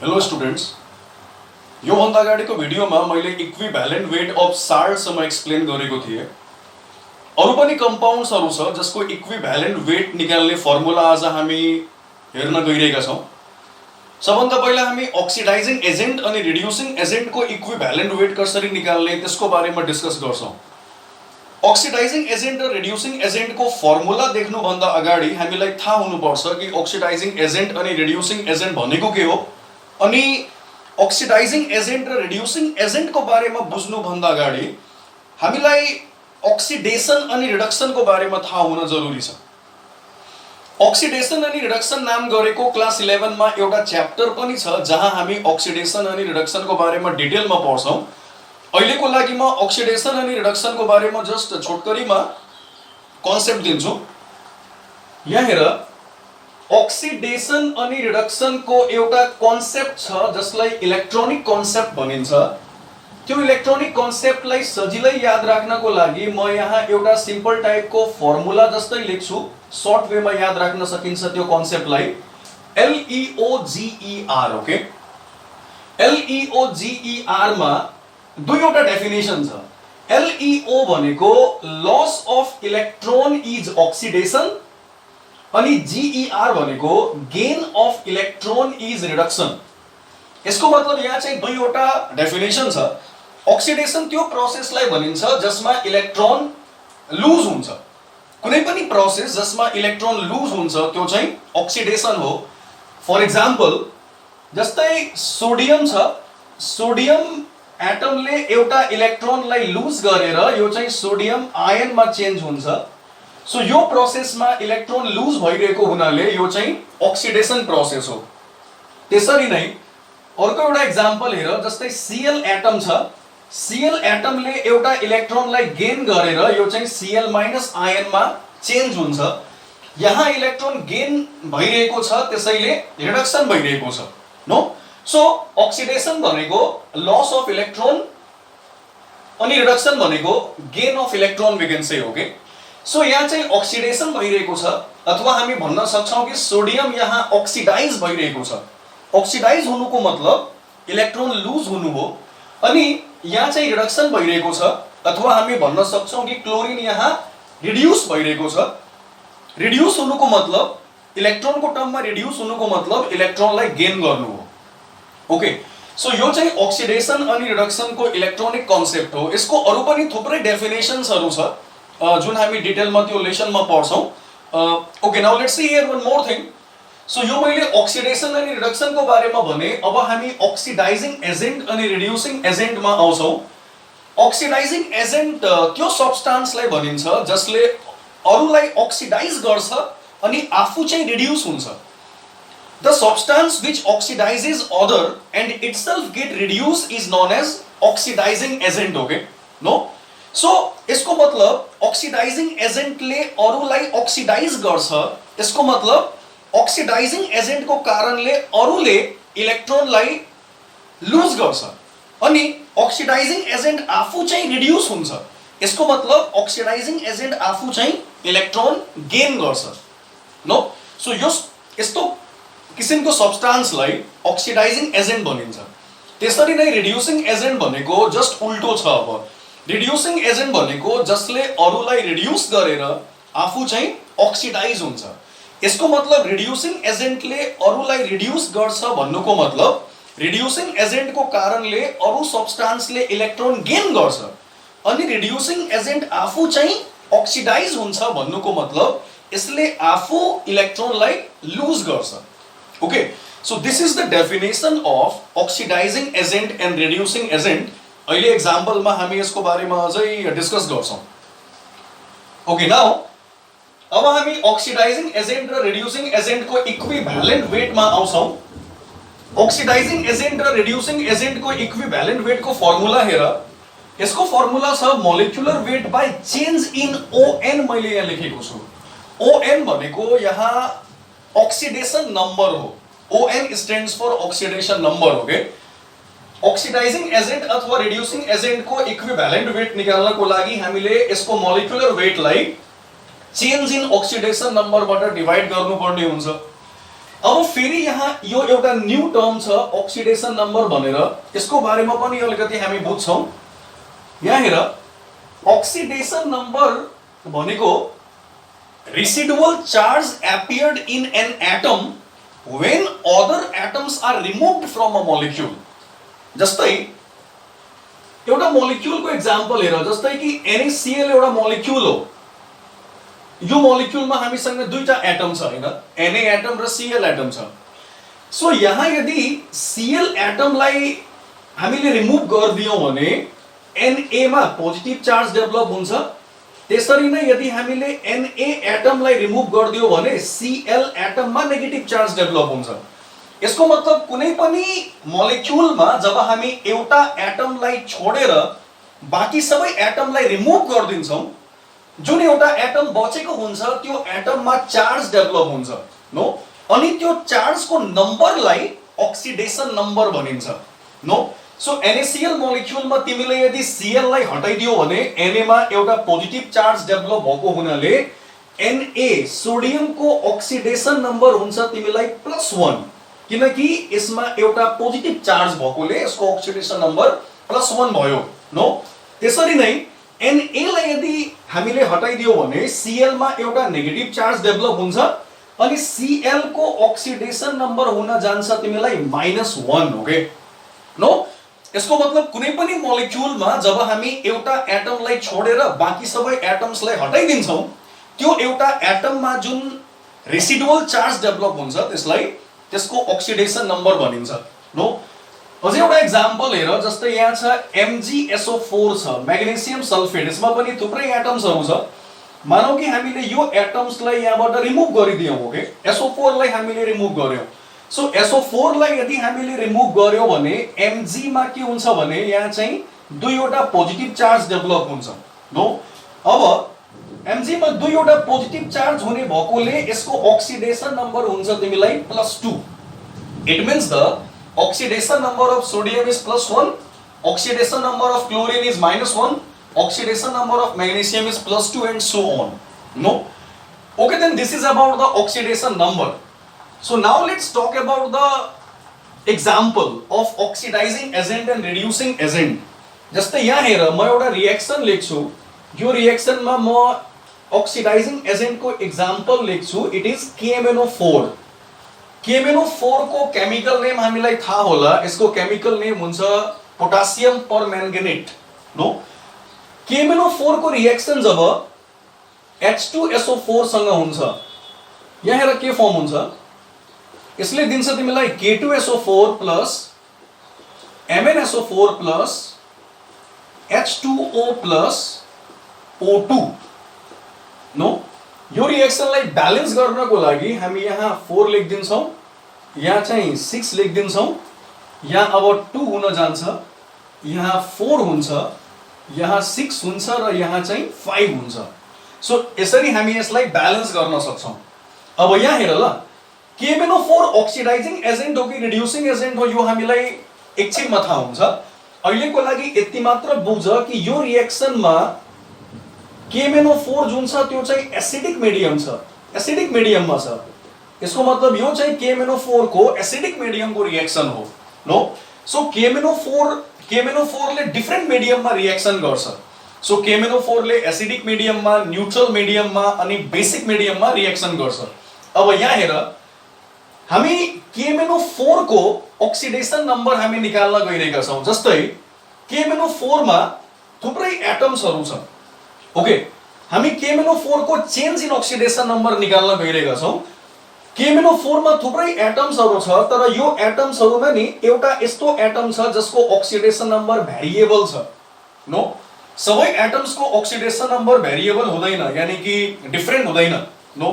Hello students, योभन्दा अगाडिको भिडियोमा मैले इक्विभ्यालेन्ट वेट अफ साल्टसम्म एक्सप्लेन गरेको थिएँ। अरू पनि कम्पाउन्ड्सहरू छ जसको इक्विभ्यालेन्ट वेट निकाल्ने फर्मुला आज हामी हेर्न गइरहेका छौँ। सबभन्दा पहिला हामी अक्सिडाइजिङ एजेन्ट अनि रिड्युसिङ एजेन्टको इक्विभ्यालेन्ट वेट कसरी निकाल्ने त्यसको बारेमा डिस्कस गर्छौँ। अक्सिडाइजिङ एजेन्ट र रिड्युसिङ एजेन्टको फर्मुला देख्नुभन्दा अगाडि हामीलाई थाहा हुनुपर्छ कि अक्सिडाइजिङ एजेन्ट अनि रिड्युसिङ एजेन्ट भनेको के हो, अनि अक्सिडाइजिङ एजेन्ट र रिड्युसिङ एजेन्टको बारेमा बुझ्नुभन्दा अगाडि हामीलाई अक्सिडेसन अनि रिडक्सनको बारेमा थाहा हुन जरुरी छ। अक्सिडेसन अनि रिडक्सन नाम गरेको क्लास 11 मा एउटा च्याप्टर पनि छ जहाँ हामी अक्सिडेसन अनि रिडक्सनको बारेमा डिटेलमा पढ्छौँ। अहिलेको लागि म अक्सिडेसन अनि रिडक्सनको बारेमा जस्ट छोटकरीमा कन्सेप्ट दिन्छु। यहाँ हेर, अक्सिडेसन अनि रिडक्सनको एउटा कन्सेप्ट छ जसलाई इलेक्ट्रोनिक कन्सेप्ट भनिन्छ। त्यो इलेक्ट्रोनिक कन्सेप्टलाई सजिलै याद राख्नको लागि म यहाँ एउटा सिम्पल टाइपको फर्मुला जस्तै लेख्छु। सर्ट वेमा याद राख्न सकिन्छ त्यो कन्सेप्टलाई। LEOGER, okay. LEOGER मा दुईवटा डेफिनेसन छ। LEO भनेको loss of electron is oxidation अनि GER भनेको gain of electron is reduction. यसको मतलब यहाँ चाहिँ दुईवटा डेफिनेसन छ। अक्सिडेसन त्यो प्रोसेसलाई भनिन्छ जसमा इलेक्ट्रोन लुज हुन्छ। कुनै पनि प्रोसेस जसमा इलेक्ट्रोन लुज हुन्छ त्यो चाहिँ अक्सिडेसन हो। फर एक्जाम्पल, जस्तै सोडियम छ। सोडियम एटमले एउटा इलेक्ट्रोनलाई लुज गरेर यो चाहिँ सोडियम आयनमा चेन्ज हुन्छ। सो यो प्रोसेसमा इलेक्ट्रोन लुज भइरहेको हुनाले यो चाहिँ अक्सिडेसन प्रोसेस हो। त्यसरी नै अर्को एउटा एक्जाम्पल हेर, जस्तै Cl एटम छ। Cl एटमले एउटा इलेक्ट्रोनलाई गेन गरेर यो चाहिँ Cl- आयनमा चेन्ज हुन्छ। यहाँ इलेक्ट्रोन गेन भइरहेको छ, त्यसैले रिडक्सन भइरहेको छ। नो, सो अक्सिडेसन भनेको लस अफ इलेक्ट्रोन अनि रिडक्सन भनेको gain of electron we can say, okay. So यहाँ चाहिँ अक्सिडेसन भइरहेको छ, अथवा हामी भन्न सक्छौँ कि सोडियम यहाँ अक्सिडाइज भइरहेको छ। अक्सिडाइज हुनुको मतलब इलेक्ट्रोन लुज हुनु हो। अनि यहाँ चाहिँ रिडक्सन भइरहेको छ, अथवा हामी भन्न सक्छौँ कि क्लोरिन यहाँ रिड्युस भइरहेको छ। रिड्युस हुनुको मतलब इलेक्ट्रोनको टर्ममा रिड्युस हुनुको मतलब इलेक्ट्रोनलाई गेन गर्नु हो, ओके। सो यो चाहिँ अक्सिडेसन अनि रिडक्सनको इलेक्ट्रोनिक कन्सेप्ट हो। यसको अरू पनि थुप्रै डेफिनेसन्सहरू छ जुन हामी डिटेलमा त्यो लेसनमा पढ्छौँ। Okay, now let's see here one more thing. So यो मैले अक्सिडेसन अनि रिडक्सनको बारेमा भने। अब हामी अक्सिडाइजिङ एजेन्ट अनि रिड्युसिङ एजेन्टमा आउँछौँ। अक्सिडाइजिङ एजेन्ट त्यो सब्स्टान्सलाई भनिन्छ जसले अरूलाई अक्सिडाइज गर्छ अनि आफू चाहिँ रिड्युस हुन्छ। The substance which oxidises other and itself get reduce is known as oxidising agent, okay. No, so यसको मतलब अक्सिडाइजिङ एजेन्टले अरूलाई अक्सिडाइज गर्छ। यसको मतलब अक्सिडाइजिङ एजेन्टको कारणले अरूले इलेक्ट्रोनलाई लुज गर्छ अनि अक्सिडाइजिङ एजेन्ट आफू चाहिँ रिड्युस हुन्छ। यसको मतलब अक्सिडाइजिङ एजेन्ट आफू चाहिँ इलेक्ट्रोन गेन गर्छ। नो, सो यस्तो किसिमको सब्स्टान्सलाई अक्सिडाइजिङ एजेन्ट भनिन्छ। त्यसरी नै रिड्युसिङ एजेन्ट भनेको जस्ट उल्टो छ। अब रिड्युसिङ एजेन्ट भनेको जसले अरूलाई रिड्युस गरेर आफू चाहिँ अक्सिडाइज हुन्छ। यसको मतलब रिड्युसिङ एजेन्टले अरूलाई रिड्युस गर्छ भन्नुको मतलब रिड्युसिङ एजेन्टको कारणले अरू सब्स्टान्सले इलेक्ट्रोन गेन गर्छ अनि रिड्युसिङ एजेन्ट आफू चाहिँ अक्सिडाइज हुन्छ भन्नुको मतलब यसले आफू इलेक्ट्रोनलाई लुज गर्छ, okay. So this is the definition of oxidising agent and reducing agent. अहिले एक्जाम्पलमा हामी यसको बारेमा अझै डिस्कस गर्छौँ, ओके। नाउ अब हामी अक्सिडाइजिङ एजेन्ट र रिड्युसिङ एजेन्टको इक्विभ्यालेन्ट वेटमा आउँछौँ। अक्सिडाइजिङ एजेन्ट र रिड्युसिङ एजेन्टको इक्विभ्यालेन्ट वेटको फर्मुला हेर। यसको फर्मुला छ molecular weight by change in ON। मैले यहाँ लेखेको छु। ON भनेको यहाँ अक्सिडेसन नम्बर हो। ON stands for oxidation number, okay. Oxidising agent अथवा रिड्युसिङ एजेन्टको इक्विभ्यालेन्ट वेट निकाल्नको लागि हामीले यसको मोलिकुलर वेटलाई चेन्ज इन अक्सिडेसन नम्बरबाट डिभाइड गर्नुपर्ने हुन्छ। अब फेरि यहाँ यो एउटा न्यू टर्म छ अक्सिडेसन नम्बर भनेर, यसको बारेमा पनि अलिकति हामी बुझ्छौं। यहाँ हेर, अक्सिडेसन नम्बर भनेको residual charge appeared in an atom when other atoms are removed from a molecule। जस्तै एउटा मोलिक्युलको एक्जाम्पल हेर, जस्तै कि NaCl एउटा मोलिक्युल हो। यो मोलिक्युलमा हामीसँग दुईटा एटम छ हैन, Na एटम र Cl एटम छ। सो यहाँ यदि Cl एटमलाई हामीले रिमुभ गरिदियौं भने Na मा पोजिटिभ चार्ज डेभलप हुन्छ। त्यसरी नै यदि हामीले Na एटमलाई रिमुभ गरिदियौं भने Cl एटममा नेगेटिभ चार्ज डेभलप हुन्छ। यसको मतलब कुनै पनि मोलिक्युलमा जब हामी एउटा एटमलाई छोडेर बाँकी सबै एटमलाई रिमुभ गरिदिन्छौं, जुन एउटा एटम बचेको हुन्छ त्यो एटममा चार्ज डेभलप हुन्छ नो, अनि त्यो चार्जको नम्बरलाई अक्सिडेसन नम्बर भनिन्छ नो। सो NaCl मोलिक्युलमा तिमीले यदि Cl लाई हटाइदियो भने Na मा एउटा पोजिटिभ चार्ज डेभलप भएको हुनाले Na सोडियमको अक्सिडेसन नम्बर हुन्छ तिमीलाई +1, किनकि यसमा एउटा पोजिटिभ चार्ज भएकोले यसको अक्सिडेसन नम्बर +1 भयो नो। त्यसरी नै Na लाई यदि हामीले हटाइदियो भने Cl मा एउटा नेगेटिभ चार्ज डेभलप हुन्छ अनि Cl को अक्सिडेसन नम्बर हुन जान्छ तिमीलाई -1, ओके नो। यसको मतलब कुनै पनि मोलिक्युलमा जब हामी एउटा एटमलाई छोडेर बाँकी सबै एटम्सलाई हटाइदिन्छौं, त्यो एउटा एटममा जुन रेसिडुअल चार्ज डेभलप हुन्छ त्यसलाई त्यसको अक्सिडेसन नम्बर भनिन्छ नो। अझै एउटा एक्जाम्पल हेर, जस्तै यहाँ छ MgSO4 छ, म्याग्नेसियम सल्फेट। यसमा पनि थुप्रै एटम्सहरु छ। मानौ कि हामीले यो एटम्सलाई यहाँबाट रिमुभ गरिदियौं, ओके, SO4 लाई हामीले रिमुभ गर्यौं। सो SO4 लाई यदि हामीले रिमुभ गर्यौं भने Mg मा के हुन्छ भने यहाँ चाहिँ दुईवटा पोजिटिभ चार्ज डेभलप हुन्छ नो। अब Mg मा दुईवटा पोजिटिभ चार्ज हुने भएकोले यसको अक्सिडेसन नम्बर हुन्छ तिमीलाई +2। It means the oxidation number of sodium is +1, oxidation number of chlorine is -1, oxidation number of magnesium is +2, and so on no। Okay, then this is about the oxidation number. So now let's talk about the example of oxidizing agent and reducing agent। जस्तै यहाँ हेर, म एउटा reaction लेख्छु, यो रिएक्सनमा म oxidizing agent को example लेख्छु, इट इज KMnO4। KMnO4 को केमिकल नेम हामीलाई थाहा होला, यसको केमिकल नेम हुन्छ पोटासियम परमैंगनेट नो। KMnO4 को रिएक्सन जब H2SO4 सँग हुन्छ, यहाँ हेर के फर्म हुन्छ, यसले दिन्छ तिमीलाई K2SO4 plus MnSO4 plus H2O plus O2 no. यो रिएक्सनलाई ब्यालेन्स गर्नको लागि हामी यहाँ 4 लेखिदिन्छौं, यहाँ चाहिँ 6 लेखिदिन्छौं, यहाँ अब 2 हुन जान्छ, यहाँ 4 हुन्छ, यहाँ 6 हुन्छ र यहाँ चाहिँ 5 हुन्छ। सो यसरी हामी यसलाई ब्यालेन्स गर्न सक्छौं। अब यहाँ हेर ल, KMnO4 अक्सिडाइजिङ एजेन्ट हो कि रिड्युसिङ एजेन्ट हो यो हामीलाई एकछिनमा थाहा हुन्छ। अहिलेको लागि यति मात्र बुझ कि यो रिएक्सनमा KMnO4 जुन छ त्यो चाहिँ एसिडिक मिडियम छ, एसिडिक मिडियममा छ। यसको मतलब यो चाहिँ KMnO4 को एसिडिक मिडियमको रिएक्सन हो नो। सो KMnO4 ले डिफरेंट मिडियममा रिएक्सन गर्छ। सो KMnO4 ले एसिडिक मिडियममा, न्यूट्रल मिडियममा अनि बेसिक मिडियममा रिएक्सन गर्छ। अब यहाँ हेर, हामी KMnO4 को अक्सिडेसन नम्बर हामी निकाल्न गइरहेका छौं। जस्तै KMnO4 मा थुप्रै एटम्सहरु छ, ओके, हामी KMnO4 को चेन्ज इन अक्सिडेसन नम्बर निकाल्न गइरहेका छौं। KMnO4 मा थुप्रै एटम्सहरु छ, तर यो एटम्सहरुमा नि एउटा यस्तो एटम छ जसको अक्सिडेसन नम्बर भेरिएबल छ नो। सबै एटम्सको अक्सिडेसन नम्बर भेरिएबल हुँदैन, यानी कि डिफरेंट हुँदैन नो।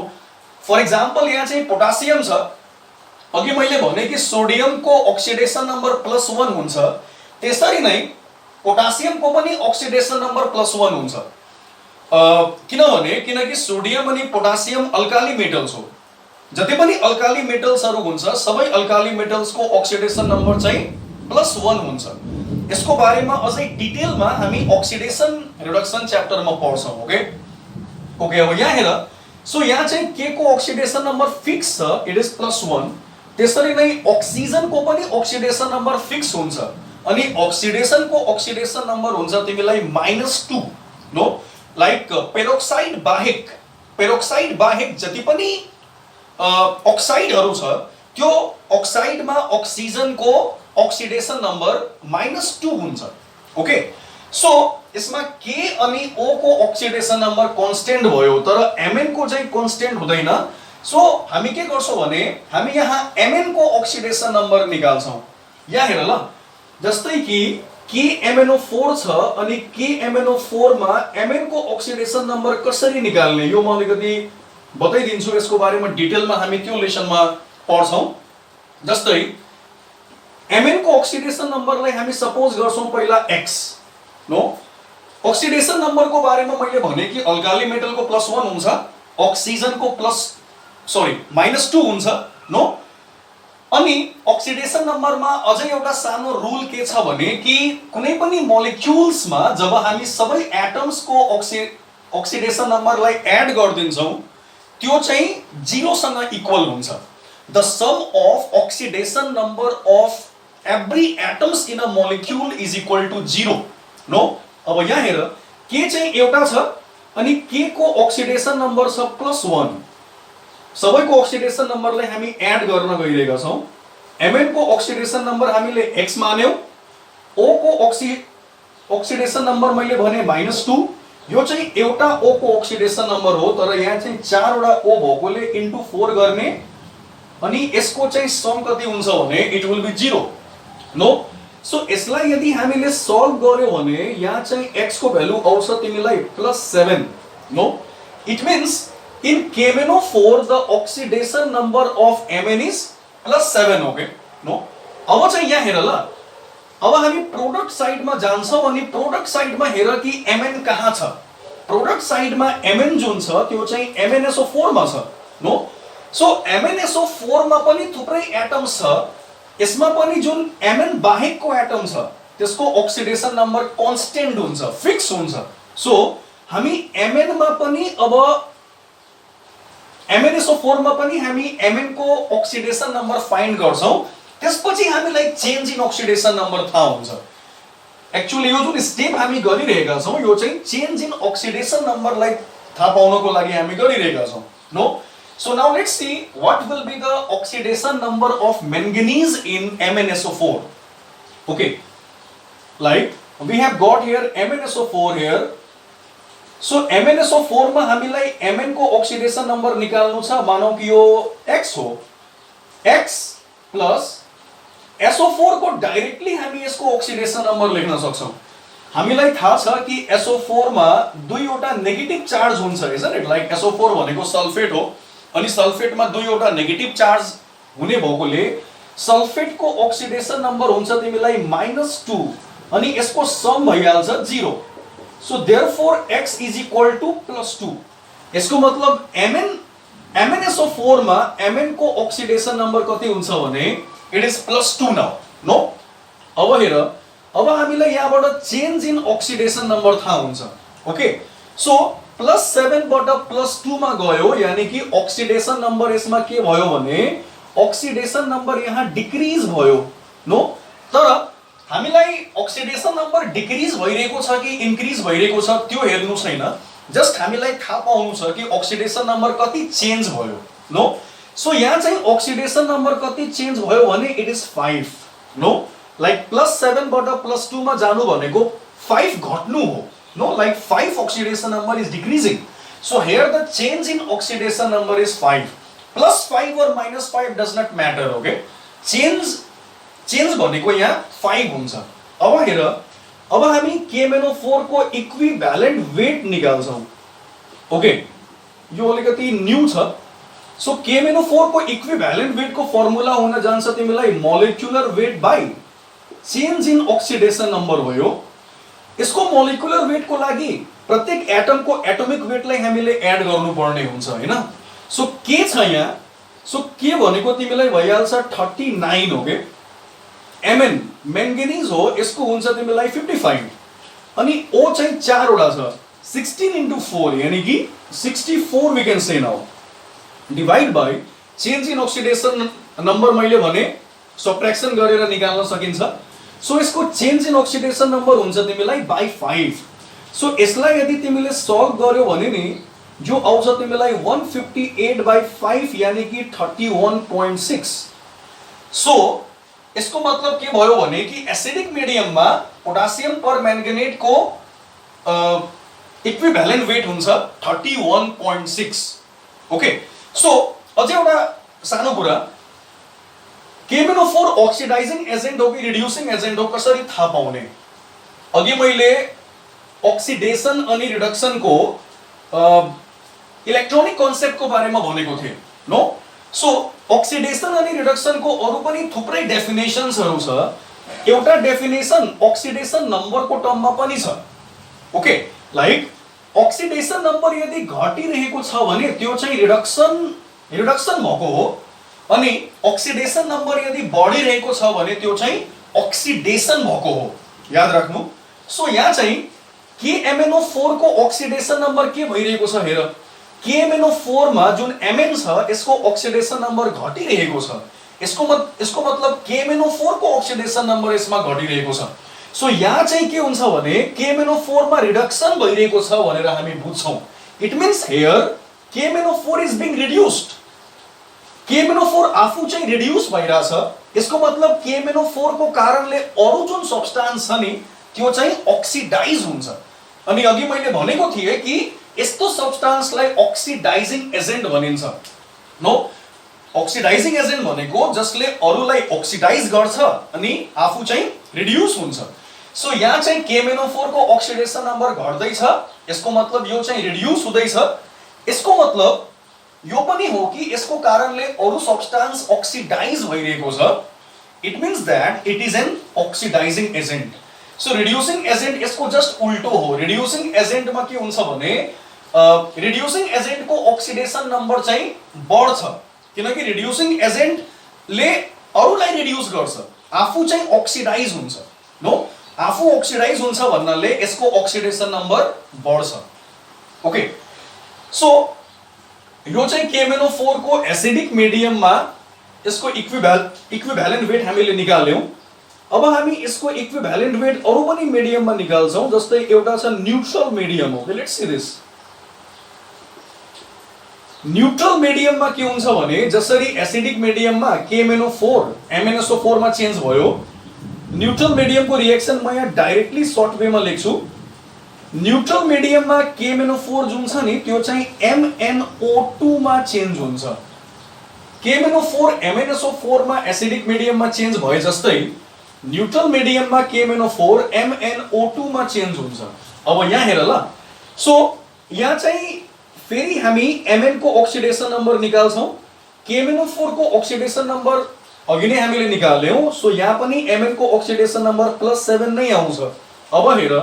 फर एक्जाम्पल यहाँ चाहिँ पोटासियम छ, अघि मैले भने कि सोडियमको अक्सिडेसन नम्बर +1 हुन्छ, त्यसरी नै पोटासियमको पनि अक्सिडेसन नम्बर +1 हुन्छ। किनकि सोडियम अनि पोटासियम अल्काली मेटल्स हो। जति पनि अल्काली मेटल्सहरु हुन्छ सबै अल्काली मेटल्सको अक्सिडेसन नम्बर चाहिँ +1 हुन्छ। यसको बारेमा अझै डिटेलमा हामी अक्सिडेसन रिडक्सन च्याप्टरमा पढ्छौं, ओके। अब यहाँ हेर, सो यहाँ चाहिँ के को ऑक्सिडेशन नंबर फिक्स छ, इट इज +1। त्यसरी नै ऑक्सिजन को पनि ऑक्सिडेशन नंबर फिक्स हुन्छ अनि ऑक्सिडेशन को ऑक्सिडेशन नंबर हुन्छ तिमीलाई -2 नो। लाइक पेरोक्साइड बाहेक जति पनि ऑक्साइडहरु छ त्यो ऑक्साइडमा ऑक्सिजन को ऑक्सिडेशन नंबर -2 हुन्छ। ओके, सो यसमा के अनि ओ को ऑक्सिडेशन नंबर कांस्टेंट भयो तर Mn को चाहिँ कांस्टेंट हुँदैन। सो हामी के गर्छौं भने हामी यहाँ Mn को ऑक्सिडेशन नंबर निकाल्छौं। यहाँ हेर ल, जस्तै कि KMnO4 छ अनि KMnO4 मा Mn को ऑक्सिडेशन नंबर कसरी निकाल्ने यो म अलिकति बताइदिन्छु। यसको बारेमा डिटेलमा हामी त्यो लेसनमा पढ्छौं। जस्तै Mn को ऑक्सिडेशन नंबरलाई हामी सपोज गर्छौं पहिला X नो। ऑक्सिडेशन नंबर को बारेमा मैले भने कि अल्काली मेटल को +1 हुन्छ, ऑक्सिजन को -2 हुन्छ नो। अनि ऑक्सिडेशन नंबरमा अझै एउटा सानो रुल के छ भने कि कुनै पनि मोलिक्युल्स मा जब हामी सबै एटम्स को ऑक्सिडेशन नंबरलाई एड गर्दिन्छौं त्यो चाहिँ 0 सँग इक्वल हुन्छ। The sum of oxidation number of every atoms in a molecule is equal to 0 no. अब यहाँ हेर के चाहिँ एउटा छ अनि के को ऑक्सिडेशन नंबर छ +1। सबैको ऑक्सिडेशन नंबरलाई हामी एड गर्न गइरहेका छौं। Mn को ऑक्सिडेशन नंबर हामीले x मान्यौ, O को ऑक्सिडेशन नंबर मैले भने -2। यो चाहिँ एउटा O को ऑक्सिडेशन नंबर हो तर यहाँ चाहिँ 4 वटा O भएकोले इन्टु 4 गर्ने अनि यसको चाहिँ सम कति हुन्छ भने it will be 0 no. So यसलाई यदि हामीले सल्भ गर्यो भने यहाँ चाहिँ x को भ्यालु आउँछ तिमीलाई +7 no. It means in KMnO4 the oxidation number of Mn is +7 okay no. अब चाहिँ यहाँ हेर ल, अब हामी प्रोडक्ट साइडमा जान्छौं अनि प्रोडक्ट साइडमा हेर कि Mn कहाँ छ। प्रोडक्ट साइडमा Mn जुन छ त्यो चाहिँ MnSO4 मा छ नो। सो MnSO4 मा पनि थुप्रै एटम्स छ, यसमा पनि जुन Mn बाहेकको एटम छ त्यसको ऑक्सिडेशन नंबर कांस्टेंट हुन्छ, फिक्स हुन्छ। सो हामी Mn मा पनि अब MnSO4 मा पनि हामी Mn को ऑक्सिडेशन नंबर फाइन्ड गर्छौं, त्यसपछि हामीलाई चेन्ज इन ऑक्सिडेशन नंबर थाहा हुन्छ। एक्चुअली यो जुन स्टेप हामी गरिरहेका छौं यो चाहिँ चेन्ज इन ऑक्सिडेशन नंबरलाई थाहा पाउनको लागि हामी गरिरहेका छौं no. So now let's see what will be the oxidation number of manganese in MnSO4। Okay, like we have got here MnSO4 here. So MnSO4 मा हामीलाई Mn को ऑक्सिडेशन नंबर निकाल्नु छ, मानौ कि यो X हो, X प्लस SO4 को डाइरेक्टली हामी यसको ऑक्सिडेशन नंबर लेख्न सक्छौं। हामीलाई थाहा छ कि SO4 मा दुईवटा नेगेटिभ चार्ज हुन्छ, इजन्ट इट। लाइक SO4 भनेको सल्फेट हो अनि सल्फेटमा दुईवटा नेगेटिभ चार्ज हुने भएकोले सल्फेटको ऑक्सिडेशन नंबर हुन्छ तिमीलाई -2 अनि यसको सम भइहाल्छ 0। So therefore x is equal to +2। यसको मतलब MnSO4 मा Mn को ऑक्सिडेशन नंबर कति हुन्छ भने इट इज +2 नाउ नो। अब हेर, अब हामीलाई यहाँबाट चेन्ज इन ऑक्सिडेशन नंबर थाहा हुन्छ। ओके, सो +7 बाट +2 मा गयो यानी कि ऑक्सिडेशन नंबर यसमा के भयो भने ऑक्सिडेशन नंबर यहाँ डिक्रिज भयो नो। तर हामीलाई ऑक्सिडेशन नंबर डिक्रिज भइरहेको छ कि इन्क्रिज भइरहेको छ त्यो हेर्नु छैन, जस्ट हामीलाई थाहा पाउनु छ कि ऑक्सिडेशन नंबर कति चेन्ज भयो नो। सो यहाँ चाहिँ ऑक्सिडेशन नंबर कति चेन्ज भयो भने इट इज 5 नो। लाइक +7 बाट +2 मा जानु भनेको 5 घट्नु हो no. Like 5 oxidation number is decreasing. So here the change in oxidation number is 5 +5 और -5 does not matter. Okay, change भनेको यहाँ 5 हुन्छ। अब हेर, अब हामी KMnO4 को इक्विभ्यालेन्ट वेट निकाल्छौं। ओके, यो अलिकति न्यू छ। सो KMnO4 को इक्विभ्यालेन्ट वेट को फर्मुला हुन जान्छ तिमीलाई molecular weight by change in oxidation number भयो। यसको मोलिकुलर वेट को लागि प्रत्येक एटम को एटोमिक वेटलाई हामीले एड गर्नु पर्ने हुन्छ हैन। सो के छ यहाँ, सो के भनेको तिमीलाई भइहाल्छ 39। ओके, Mn मैंगनीज हो, यसको हुन्छ तिमीलाई 55 अनि O चाहिँ 4 वटा छ 16 into 4 यानी कि 64 we can say now divide by change in oxidation number मैले भने subtraction गरेर निकाल्न सकिन्छ सो यसको change in oxidation number हुन्छ तिमीलाई by 5 सो यसलाई यदि तिमीले सल्भ गर्यो भने नि जो आउँछ तिमीलाई 158 by 5 यानी कि 31.6 सो यसको मतलब के भयो भने कि एसिडिक मिडियममा पोटासियम पर मैंगनेट को इक्विभ्यालेन्ट वेट हुन्छ 31.6 ओके सो अझै एउटा सानो कुरा KMnO4 ऑक्सिडाइजिङ एजेन्ट हो कि रिड्युसिङ एजेन्ट हो कसरी थाहा पाउने अघि मैले ऑक्सिडेशन अनि रिडक्सन को इलेक्ट्रोनिक कन्सेप्ट को बारेमा भनेको थिए नो सो ऑक्सिडेशन अनि रिडक्सन को अरु पनि थुप्रै डेफिनेशन्सहरु छ एउटा डेफिनेसन ऑक्सिडेशन नम्बर को टर्ममा पनि छ ओके लाइक ऑक्सिडेशन नम्बर यदि घटिरहेको छ भने त्यो चाहिँ रिडक्सन भएको हो अनि ऑक्सिडेशन नम्बर यदि बढिरहेको छ भने त्यो चाहिँ ऑक्सिडेशन भएको हो याद राख्नु सो यहाँ चाहिँ KMnO4 को ऑक्सिडेशन नम्बर के भइरहेको छ हेर KMnO4 मा जुन Mn छ यसको ऑक्सिडेशन नम्बर घटिरहेको छ यसको मतलब KMnO4 को ऑक्सिडेशन नम्बर यसमा घटिरहेको छ सो यहाँ चाहिँ के हुन्छ भने KMnO4 मा रिडक्सन भइरहेको छ भनेर हामी बुझ्छौं it means here KMnO4 is being reduced KMnO4 आफू चाहिँ रिड्युस भइराछ यसको मतलब KMnO4 को कारणले अरु जुन सब्स्टेन्स छ नि त्यो चाहिँ ऑक्सिडाइज हुन्छ अनि अघि मैले भनेको थिए कि यस्तो सब्स्टेन्सलाई ऑक्सिडाइजिङ एजेन्ट भनिन्छ नो ऑक्सिडाइजिङ एजेन्ट भनेको जसले अरुलाई ऑक्सिडाइज गर्छ अनि आफू चाहिँ रिड्युस हुन्छ सो यहाँ चाहिँ KMnO4 को ऑक्सिडेशन नम्बर घट्दै छ यसको मतलब यो चाहिँ रिड्युस हुँदैछ यसको मतलब यो पनि हो कि यसको कारणले अरु सब्स्टेन्स ऑक्सिडाइज भइरहेको छ it means that it is an oxidising agent so reducing agent यसको जस्ट उल्टो हो रिड्युसिङ एजेन्टमा के हुन्छ भने रिड्युसिङ एजेन्ट को ऑक्सिडेशन नम्बर चाहिँ बढ्छ किनकि रिड्युसिङ एजेन्टले अरुलाई रिड्युस गर्छ आफू चाहिँ ऑक्सिडाइज हुन्छ नो आफू ऑक्सिडाइज हुन्छ भन्नाले यसको ऑक्सिडेशन नम्बर बढ्छ ओके सो यो चाहिँ KMnO4 को एसिडिक मिडियममा यसको इक्विभ्यालेन्ट वेट हामीले निकाल्यौं अब हामी यसको इक्विभ्यालेन्ट वेट अरु पनि मिडियममा निकाल्छौं जस्तै एउटा छ न्यूट्रल मिडियम हो लेट्स सी दिस न्यूट्रल मिडियममा के हुन्छ भने जसरी एसिडिक मिडियममा KMnO4 MnSO4 मा चेन्ज भयो न्यूट्रल मिडियमको रिएक्सन म यहाँ डाइरेक्टली सर्ट वेमा लेख्छु न्यूट्रल मिडियममा KMnO4 जुन छ नि त्यो चाहिँ MnO2 मा चेन्ज हुन्छ KMnO4 MnSO4 मा एसिडिक मिडियममा चेन्ज भए जस्तै न्यूट्रल मिडियममा KMnO4 MnO2 मा चेन्ज हुन्छ अब यहाँ हेर ल सो यहाँ चाहिँ फेरि हामी Mn को ऑक्सिडेशन नम्बर निकाल्छौं KMnO4 को ऑक्सिडेशन नम्बर अघि नै हामीले निकाल्यौं सो यहाँ पनि Mn को ऑक्सिडेशन नम्बर +7 नै आउँछ अब हेर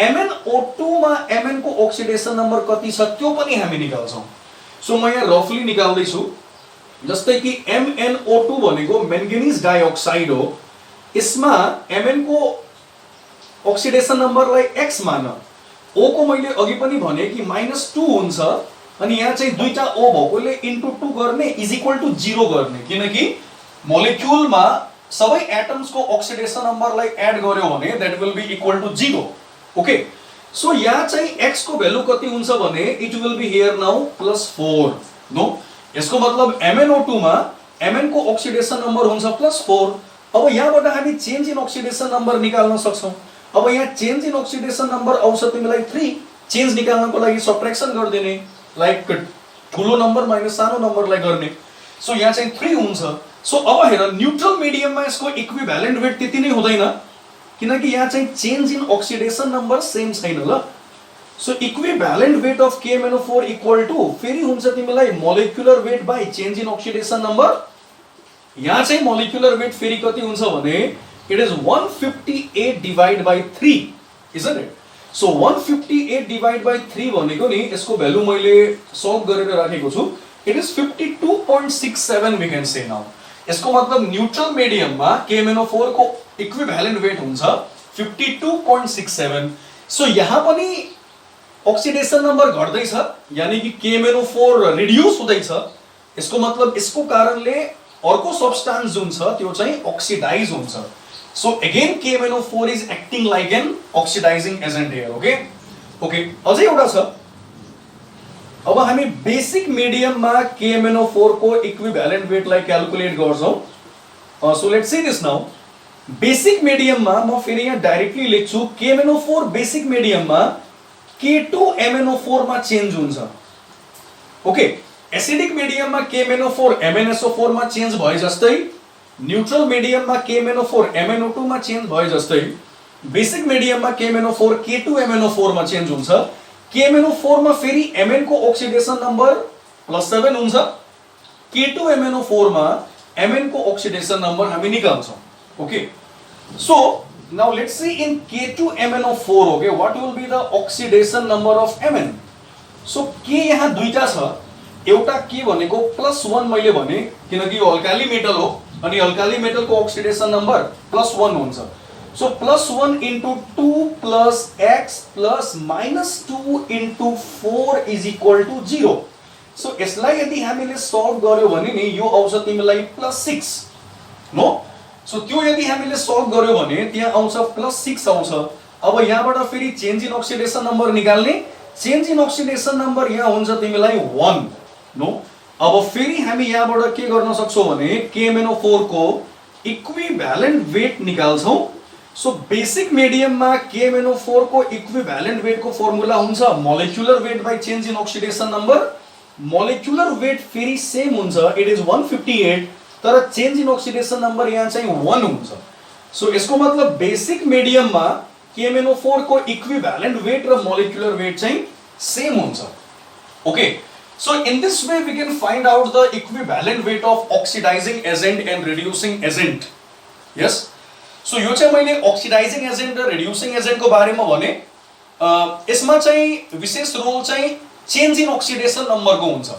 MnO2 मा Mn को ऑक्सिडेशन नम्बर कति छ त्यो पनि हामी निकाल्छौं सो म यहाँ रफली निकाल्दै छु जस्तै कि MnO2 भनेको मैंगनीज डाइऑक्साइड हो यसमा Mn को ऑक्सिडेशन नम्बरलाई x मान O को मैले अघि पनि भने कि -2 हुन्छ अनि यहाँ चाहिँ दुईटा O भएकोले * 2 गर्ने इज इक्वल टु 0 गर्ने किनकि मोलेक्युलमा सबै एटम्स को ऑक्सिडेशन नम्बरलाई एड गर्यो भने that will be equal to 0 okay so यहाँ चाहिँ x को भ्यालु कति हुन्छ भने it will be here now +4 no यसको मतलब MnO2 मा Mn को ऑक्सिडेशन नम्बर हुन्छ +4 अब यहाँबाट हामी चेन्ज इन ऑक्सिडेशन नम्बर निकाल्न सक्छौं अब यहाँ चेन्ज इन ऑक्सिडेशन नम्बर आउँछ तिमीलाई 3 चेन्ज निकाल्नको लागि सबट्र्याक्सन गर्दिने लाइक ठुलो नम्बर माइनस सानो नम्बरलाई गर्ने सो यहाँ चाहिँ 3 हुन्छ सो अब हेर न्यूट्रल मिडियममा यसको इक्विभ्यालेन्ट वेट त्यति नै हुँदैन किनकि यहाँ चाहिँ change in oxidation number same छैन ल so equivalent weight of KMnO4 equal to फेरि हुन्छ तिमीलाई molecular weight by change in oxidation number यहाँ चाहिँ मोलेक्युलर वेट फेरि कति हुन्छ भने it is 158 divide by 3 isn't it so 158 divide by 3 भनेको नि यसको भ्यालु मैले सल्भ गरेर राखेको छु it is 52.67 we can say now यसको मतलब न्यूट्रल मिडियममा KMnO4 को इक्विभ्यालेन्ट वेट हुन्छ 52.67 सो यहाँ पनि ऑक्सीडेशन नंबर घट्दैछ यानी कि KMnO4 रिड्युस हुँदैछ, यसको मतलब यसको कारणले अर्को सब्स्टान्स जुन छ त्यो चाहिँ ऑक्सिडाइज हुन्छ। So again KMnO4 is acting like an oxidising agent here. Okay okay, अझै एउटा छ। अब हामी बेसिक मिडियममा KMnO4 को इक्विभ्यालेन्ट वेटलाई क्याल्कुलेट गर्छौं। So let's see this now. Basic मिडियममा म फेरि यहाँ डाइरेक्टली लेख्छु KMnO4 बेसिक मिडियममा K2MnO4 मा चेन्ज हुन्छ। ओके, एसिडिक मिडियममा KMnO4 MnSO4 मा चेन्ज भए जस्तै, न्यूट्रल मिडियममा KMnO4 MnO2 मा चेन्ज भए जस्तै, बेसिक मिडियममा KMnO4 K2MnO4 मा चेन्ज हुन्छ। KMnO4 मा फेरि Mn को ऑक्सिडेशन नम्बर +7 हुन्छ, K2MnO4 मा Mn को ऑक्सिडेशन नम्बर हामी निकाल्छौं। Okay, so now let's see in K2MnO4, okay, what will be the oxidation number of Mn? So K यहाँ दुईटा छ, एउटा के भनेको +1 मैले भने किनकि यो अल्काली मेटल हो अनि अल्काली मेटल को ऑक्सिडेशन नम्बर +1 हुन्छ। So +1 into 2 plus x plus -2 into 4 is equal to 0. So यसलाई यदि हामीले सल्भ गर्यो भने नि यो आउँछ तिमीलाई +6 नो। सो त्यो यदि हामीले सल्भ गर्यो भने त्यहाँ आउँछ +6 आउँछ। अब यहाँबाट फेरि चेन्ज इन ऑक्सिडेशन नम्बर निकाल्ने, चेन्ज इन ऑक्सिडेशन नम्बर यहाँ हुन्छ तिमीलाई 1 नो। अब फेरि हामी यहाँबाट के गर्न सक्छौं भने KMnO4 को इक्विभ्यालेन्ट वेट निकाल्छौं। सो बेसिक मिडियममा KMnO4 को इक्विभ्यालेन्ट वेट को फर्मुला हुन्छ molecular weight by change in oxidation number. Molecular weight फेरि सेम हुन्छ, इट इज 158, तर चेन्ज इन ऑक्सिडेशन नम्बर यहाँ चाहिँ 1 हुन्छ। सो यसको मतलब बेसिक मिडियममा KMnO4 को इक्विभ्यालेन्ट वेट र मोलिकुलर वेट चाहिँ सेम हुन्छ। Okay, so in this way we can find out the equivalent weight of oxidising agent and reducing agent. Yes, so यो चाहिँ मैले ऑक्सिडाइजिङ एजेन्ट र रिड्युसिङ एजेन्टको बारेमा भने। यसमा चाहिँ विशेष रोल चाहिँ चेन्ज इन ऑक्सिडेशन नम्बरको हुन्छ।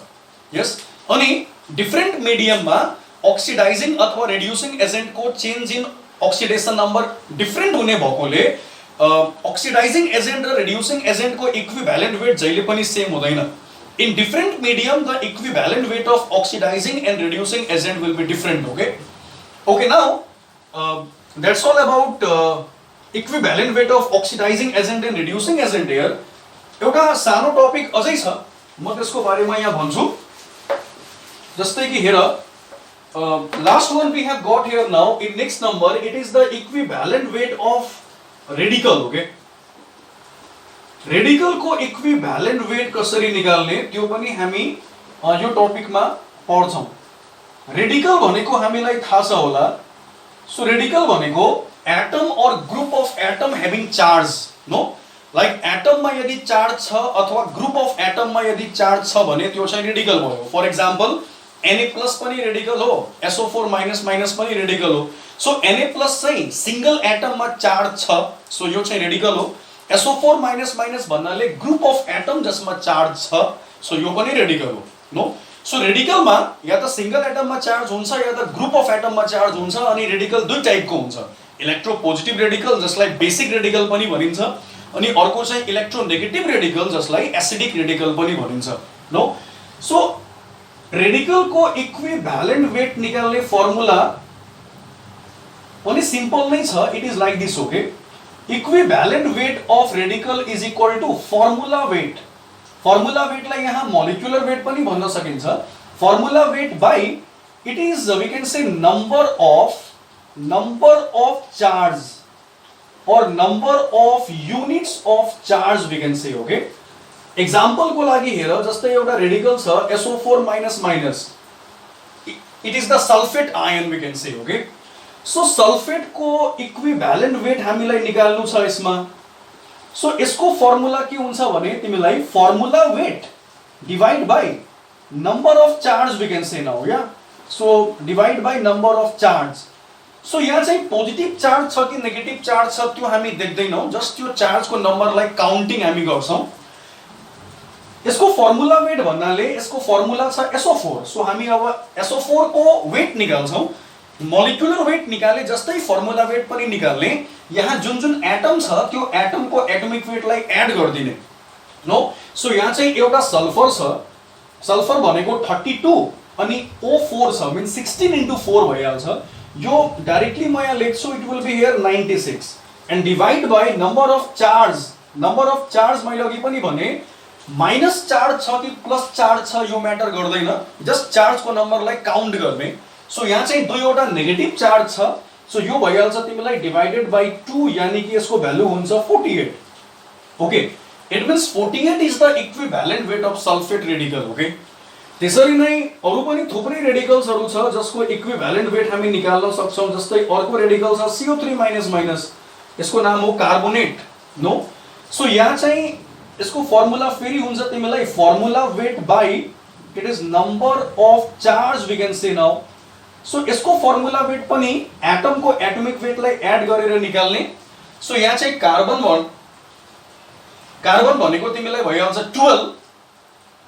यस, अनि डिफरेन्ट मिडियममा ऑक्सिडाइजिङ अथवा रिड्युसिङ एजेन्ट को change in oxidation number different हुने भएकोले ऑक्सिडाइजिङ एजेन्ट र रिड्युसिङ एजेन्ट को इक्विभ्यालेन्ट वेट जहिले पनि सेम हुँदैन। In different medium the equivalent weight of oxidising and reducing agent will be different. Okay okay, now that's all about equivalent weight of oxidizing agent and reducing agent here. एउटा सानो topic अझै छ, म त्यसको बारेमा यहाँ भन्छु। जस्तै कि हेर, last one we have got here now in next number, it is the equivalent weight of radical. okay, radical को equivalent weight कसरी निकाल्ने त्यो पनि हामी यो टपिकमा पढ्छौं। radical भनेको हामीलाई थाहा छ होला। So radical भनेको atom or group of atom having charge no. Like atom में यदि चार्ज छ अथवा ग्रुप अफ एटम में यदि चार्ज छ भने त्यो चाहिँ रेडिकल भयो। फर एक्जाम्पल Na+ पनि रेडिकल हो, SO4- पनि रेडिकल हो। सो Na+ चाहिँ सिंगल एटम में चार्ज छ, सो यो चाहिँ रेडिकल हो। SO4- भन्नाले ग्रुप अफ एटम जसमा चार्ज छ, सो यो पनि रेडिकल हो नो। सो रेडिकल में या त सिंगल एटम में चार्ज हुन्छ या त ग्रुप अफ एटम में चार्ज हुन्छ। अनि रेडिकल दुई टाइपको हुन्छ, इलेक्ट्रोपोजिटिभ रेडिकल जसलाई बेसिक रेडिकल पनि भनिन्छ, अनि अर्को चाहिँ इलेक्ट्रोनेगेटिभ रेडिकल जसलाई एसिडिक रेडिकल पनि भनिन्छ नो। सो रेडिकल को इक्विभ्यालेन्ट वेट निकाल्ने फर्मुला पनि सिम्पल नै छ, it is like this. Okay, equivalent weight of radical is equal to formula weight. Formula वेटलाई यहाँ मोलिकुलर वेट पनि भन्न सकिन्छ। Formula weight by it is we can say number of charge or number of units of charge we can say. Okay, example को लागि हेर, जस्तै एउटा रेडिकल छ SO4-, it is the sulphate ion we can say. Okay, so sulphate को equivalent weight हामीलाई निकाल्नु छ यसमा। सो यसको फर्मुला के हुन्छ भने तिमीलाई formula weight divide by number of charge we can say now. या so divide by number of charge. So यहाँ चाहिँ पोजिटिभ चार्ज छ कि नेगेटिभ चार्ज छ त्यो हामी देख्दैनौं, जस्ट त्यो चार्ज को नम्बरलाई काउन्टिङ हामी गर्छौं। यसको फर्मुला वेट भन्नाले यसको फर्मुला छ SO4। सो हामी अब SO4 को वेट निकाल्छौं। मोलिकुलर वेट निकाले जस्तै फर्मुला वेट पनि निकाल्ने। यहाँ जुन जुन एटम छ त्यो एटम को एटमिक वेट लाई एड गर्दिने नो सो यहाँ चाहिँ एउटा सल्फर छ, सल्फर भनेको 32 अनि O4 छ, मीन्स 16 into 4 भइहाल्छ। यो डाइरेक्टली म यहाँ लेख्छु, it will be here 96 and divide by number of charge. Number of charge मैले अघि पनि भने माइनस चार्ज छ कि प्लस चार्ज छ यो म्याटर गर्दैन, जस्ट चार्जको नम्बरलाई काउन्ट गर्ने। सो यहाँ चाहिँ दुईवटा नेगेटिभ चार्ज छ, सो यो भइहाल्छ तिमीलाई डिवाइडेड बाइ 2, यानी कि यसको भ्यालु हुन्छ 48। Okay, it means 48 is the equivalent weight of sulphate radical. Okay, त्यसरी नै अरु पनि थुप्रै रेडिकल्सहरु छ जसको इक्विभ्यालेन्ट वेट हामी निकाल्न सक्छौं। जस्तै अर्को रेडिकल छ CO3-, यसको नाम हो कार्बोनेट। नो सो यहाँ चाहिँ यसको फर्मुला फेरि हुन्छ तिमीलाई formula weight by it is number of charge we can say now. So यसको फर्मुला वेट पनि एटमको एटोमिक वेटलाई एड गरेर निकाल्ने। सो यहाँ चाहिँ कार्बन भनेको तिमीलाई भइहाल्छ 12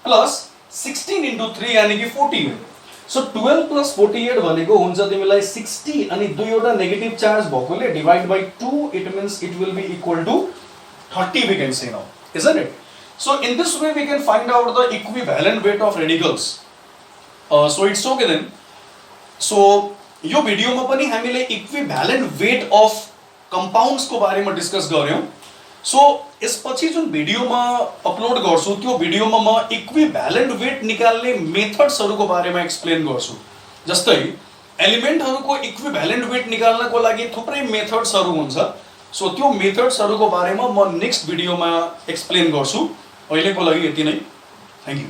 प्लस 16 into 3 यानी कि 48। सो 12 प्लस 48 भनेको हुन्छ तिमीलाई 60 अनि दुईवटा नेगेटिभ चार्ज भएकोले divide by 2, it means it will be equal to 30 we can say now, isn't it? So in this way we can find out the equivalent weight of radicals. So it's okay then. So यो भिडियोमा पनि हामीले equivalent weight of compounds को बारेमा discuss गर्यौं। So यसपछि जुन भिडियोमा अपलोड गर्छु त्यो भिडियोमा म इक्विभ्यालेन्ट वेट निकाल्ने मेथड्सहरुको बारेमा एक्सप्लेन गर्छु। जस्तै एलिमेन्टहरुको इक्विभ्यालेन्ट वेट निकाल्नको लागि थुप्रै मेथड्सहरु हुन्छ। सो त्यो मेथड्सहरुको बारेमा म नेक्स्ट भिडियोमा एक्सप्लेन गर्छु। अहिलेको लागि यति नै। Thank you.